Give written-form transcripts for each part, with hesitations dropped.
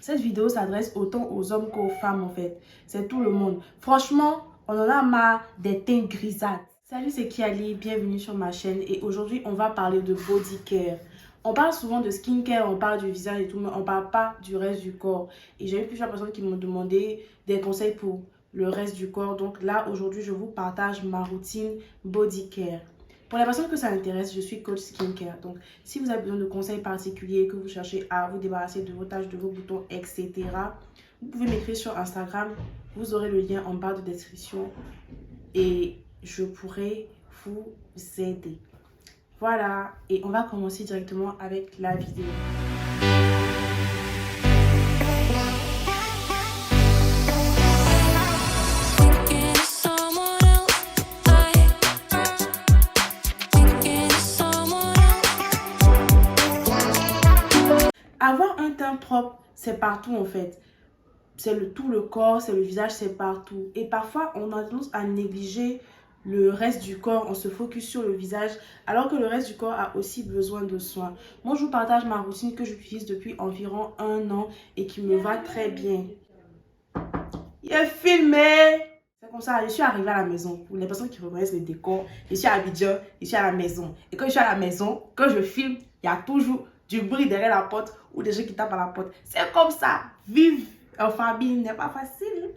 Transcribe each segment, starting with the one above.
Cette vidéo s'adresse autant aux hommes qu'aux femmes en fait. C'est tout le monde. Franchement, on en a marre des teintes grisâtres. Salut, c'est Kiali, bienvenue sur ma chaîne et aujourd'hui on va parler de body care. On parle souvent de skincare, on parle du visage et tout, mais on parle pas du reste du corps. Et j'ai eu plusieurs personnes qui m'ont demandé des conseils pour le reste du corps. Donc là, aujourd'hui, je vous partage ma routine body care. Pour les personnes que ça intéresse, je suis coach skincare. Donc, si vous avez besoin de conseils particuliers, que vous cherchez à vous débarrasser de vos taches, de vos boutons, etc., vous pouvez m'écrire sur Instagram. Vous aurez le lien en barre de description et je pourrai vous aider. Voilà, et on va commencer directement avec la vidéo. Avoir un teint propre, c'est partout en fait. C'est tout le corps, c'est le visage, c'est partout. Et parfois, on a tendance à négliger le reste du corps, on se focus sur le visage, alors que le reste du corps a aussi besoin de soins. Moi, je vous partage ma routine que j'utilise depuis environ 1 an et qui me va très bien. Il est filmé! C'est comme ça, je suis arrivée à la maison. Pour les personnes qui reconnaissent les décors, je suis à Abidjan, je suis à la maison. Et quand je suis à la maison, quand je filme, il y a toujours du bruit derrière la porte ou des gens qui tapent à la porte. C'est comme ça. Vivre en famille n'est pas facile.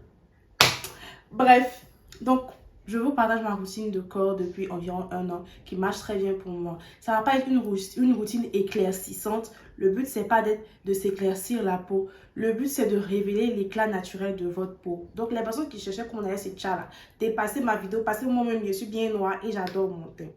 Bref, donc je vous partage ma routine de corps depuis environ 1 an qui marche très bien pour moi. Ça ne va pas être une routine éclaircissante. Le but, c'est pas de s'éclaircir la peau. Le but, c'est de révéler l'éclat naturel de votre peau. Donc, les personnes qui cherchaient qu'on allait ces tchas là, dépassez ma vidéo parce que moi-même, je suis bien noire et j'adore mon teint.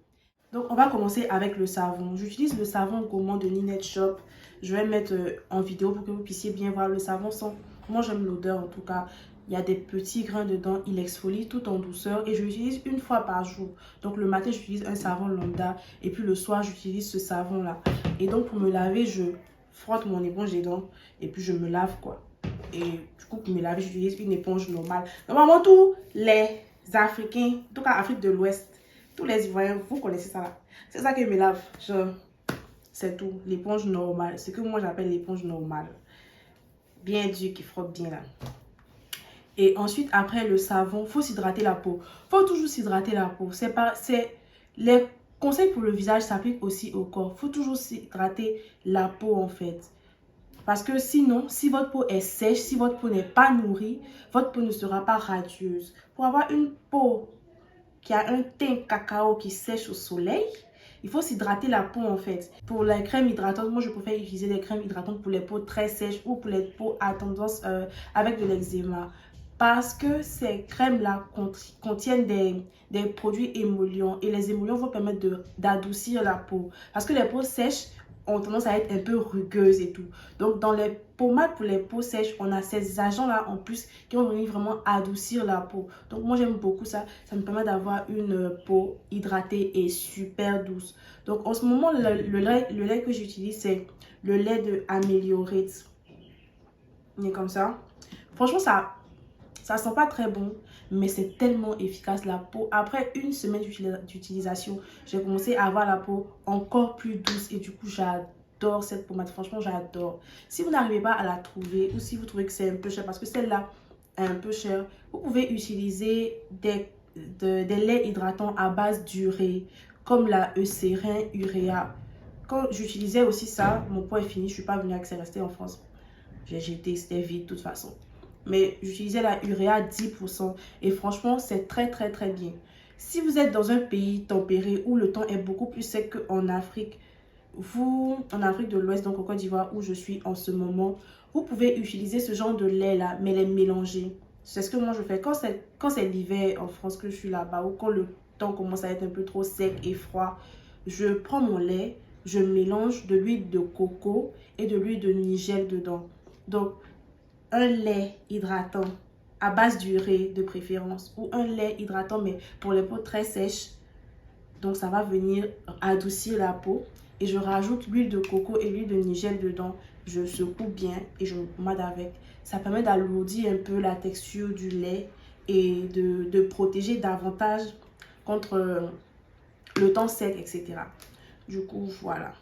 Donc, on va commencer avec le savon. J'utilise le savon gourmand de Ninette Shop. Je vais le mettre en vidéo pour que vous puissiez bien voir le savon sans... Moi, j'aime l'odeur en tout cas. Il y a des petits grains dedans, il exfolie tout en douceur et je l'utilise 1 fois par jour. Donc le matin, j'utilise un savon lambda et puis le soir, j'utilise ce savon-là. Et donc pour me laver, je frotte mon éponge dedans et puis je me lave quoi. Et du coup, pour me laver, j'utilise une éponge normale. Normalement, tous les Africains, en tout cas Afrique de l'Ouest, tous les Ivoiriens, vous connaissez ça là. C'est ça que je me lave. C'est tout. L'éponge normale. Ce que moi j'appelle l'éponge normale. Bien dure qui frotte bien là. Et ensuite, après le savon, il faut s'hydrater la peau. Il faut toujours s'hydrater la peau. Les conseils pour le visage s'appliquent aussi au corps. Il faut toujours s'hydrater la peau en fait. Parce que sinon, si votre peau est sèche, si votre peau n'est pas nourrie, votre peau ne sera pas radieuse. Pour avoir une peau qui a un teint cacao qui sèche au soleil, il faut s'hydrater la peau en fait. Pour les crèmes hydratantes, moi je préfère utiliser des crèmes hydratantes pour les peaux très sèches ou pour les peaux à tendance avec de l'eczéma. Parce que ces crèmes-là contiennent des produits émollients et les émollients vont permettre d'adoucir la peau. Parce que les peaux sèches ont tendance à être un peu rugueuses et tout. Donc, dans les pommades pour les peaux sèches, on a ces agents-là en plus qui vont venir vraiment adoucir la peau. Donc, moi, j'aime beaucoup ça. Ça me permet d'avoir une peau hydratée et super douce. Donc, en ce moment, le lait que j'utilise, c'est le lait de Ameliorate. Il est comme ça. Franchement, ça sent pas très bon, mais c'est tellement efficace la peau. Après 1 semaine d'utilisation, j'ai commencé à avoir la peau encore plus douce et du coup, j'adore cette pommade. Franchement, j'adore. Si vous n'arrivez pas à la trouver ou si vous trouvez que c'est un peu cher, parce que celle-là est un peu chère, vous pouvez utiliser des laits hydratants à base d'urée, comme la Eucérin Urea. Quand j'utilisais aussi ça, mon pot est fini. Je suis pas venue avec, c'est resté en France. J'ai jeté, c'était vide de toute façon. Mais j'utilisais la uréa 10% et franchement, c'est très très bien. Si vous êtes dans un pays tempéré où le temps est beaucoup plus sec qu'en Afrique, en Afrique de l'Ouest, donc au Côte d'Ivoire où je suis en ce moment, vous pouvez utiliser ce genre de lait là, mais les mélanger. C'est ce que moi je fais quand c'est l'hiver en France que je suis là-bas ou quand le temps commence à être un peu trop sec et froid, je prends mon lait, je mélange de l'huile de coco et de l'huile de nigel dedans. Donc, un lait hydratant à base d'urée de préférence ou un lait hydratant mais pour les peaux très sèches. Donc, ça va venir adoucir la peau. Et je rajoute l'huile de coco et l'huile de nigel dedans. Je secoue bien et je me pommade avec. Ça permet d'alourdir un peu la texture du lait et de protéger davantage contre le temps sec, etc. Du coup, voilà.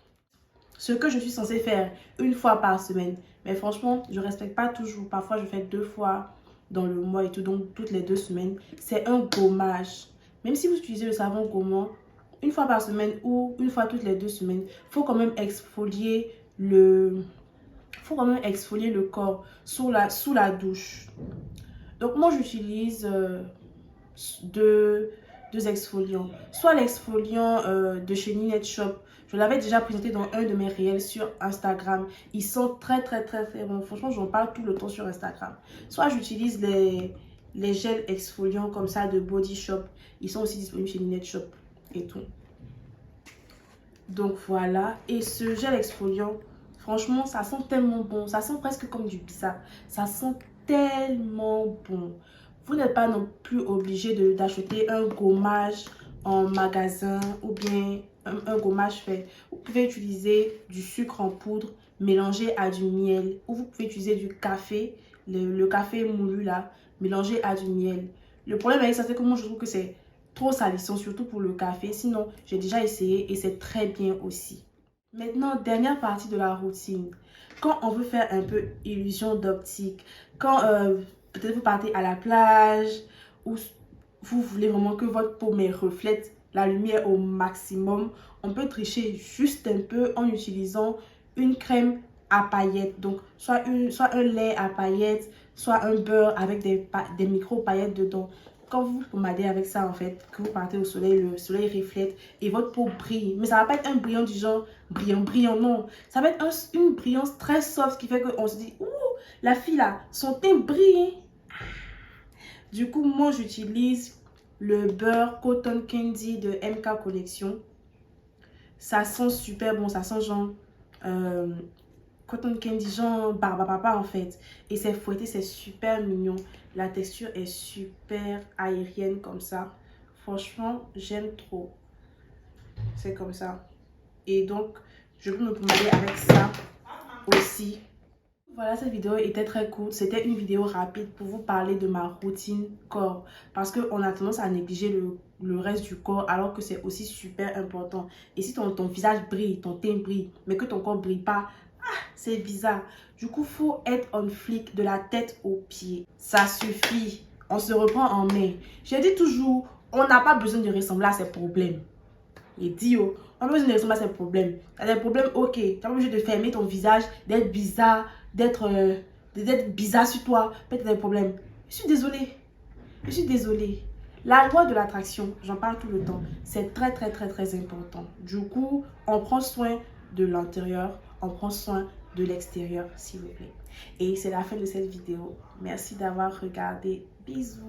Ce que je suis censée faire 1 fois par semaine, Mais franchement, je respecte pas toujours. Parfois, je fais 2 fois dans le mois et tout, donc toutes les 2 semaines. C'est un gommage. Même si vous utilisez le savon gommant, une fois par semaine ou une fois toutes les 2 semaines, il faut quand même exfolier le corps sous la douche. Donc moi j'utilise deux exfoliants. Soit l'exfoliant de chez Ninette Shop. Je l'avais déjà présenté dans un de mes réels sur Instagram. Ils sont très bons. Franchement, j'en parle tout le temps sur Instagram. Soit j'utilise les gels exfoliants comme ça de Body Shop. Ils sont aussi disponibles chez Ninette Shop et tout. Donc voilà. Et ce gel exfoliant, franchement, ça sent tellement bon. Ça sent presque comme du bizarre. Ça sent tellement bon. Vous n'êtes pas non plus obligé d'acheter un gommage en magasin ou bien un gommage fait. Vous pouvez utiliser du sucre en poudre mélangé à du miel. Ou vous pouvez utiliser du café, le café moulu là, mélangé à du miel. Le problème avec ça, c'est que moi je trouve que c'est trop salissant, surtout pour le café. Sinon, j'ai déjà essayé et c'est très bien aussi. Maintenant, dernière partie de la routine. Quand on veut faire un peu illusion d'optique, quand peut-être vous partez à la plage ou vous voulez vraiment que votre peau reflète la lumière au maximum, on peut tricher juste un peu en utilisant une crème à paillettes. Donc, soit un lait à paillettes, soit un beurre avec des micro-paillettes dedans. Quand vous pommadez avec ça, en fait, que vous partez au soleil, le soleil reflète et votre peau brille. Mais ça va pas être un brillant du genre brillant, non. Ça va être une brillance très soft qui fait qu'on se dit, ouh, la fille là, son teint brille. Du coup, moi, j'utilise le beurre Cotton Candy de MK Collection. Ça sent super bon, ça sent genre Cotton Candy, genre Barbapapa en fait. Et c'est fouetté, c'est super mignon. La texture est super aérienne comme ça. Franchement, j'aime trop. C'est comme ça. Et donc, je peux me pommader avec ça aussi. Voilà, cette vidéo était très courte. C'était une vidéo rapide pour vous parler de ma routine corps. Parce qu'on a tendance à négliger le reste du corps alors que c'est aussi super important. Et si ton visage brille, ton teint brille, mais que ton corps brille pas, c'est bizarre. Du coup, faut être on flic de la tête aux pieds. Ça suffit. On se reprend en main. J'ai dit toujours, on n'a pas besoin de ressembler à ses problèmes. Et dit, oh, on n'a pas besoin de ressembler à ses problèmes. Tu as des problèmes, ok. Tu n'as pas besoin de fermer ton visage, d'être bizarre, d'être bizarre sur toi. Peut-être des problèmes. Je suis désolée. Je suis désolée. La loi de l'attraction, j'en parle tout le temps, c'est très important. Du coup, on prend soin de l'intérieur, on prend soin de l'extérieur, s'il vous plaît. Et c'est la fin de cette vidéo. Merci d'avoir regardé. Bisous.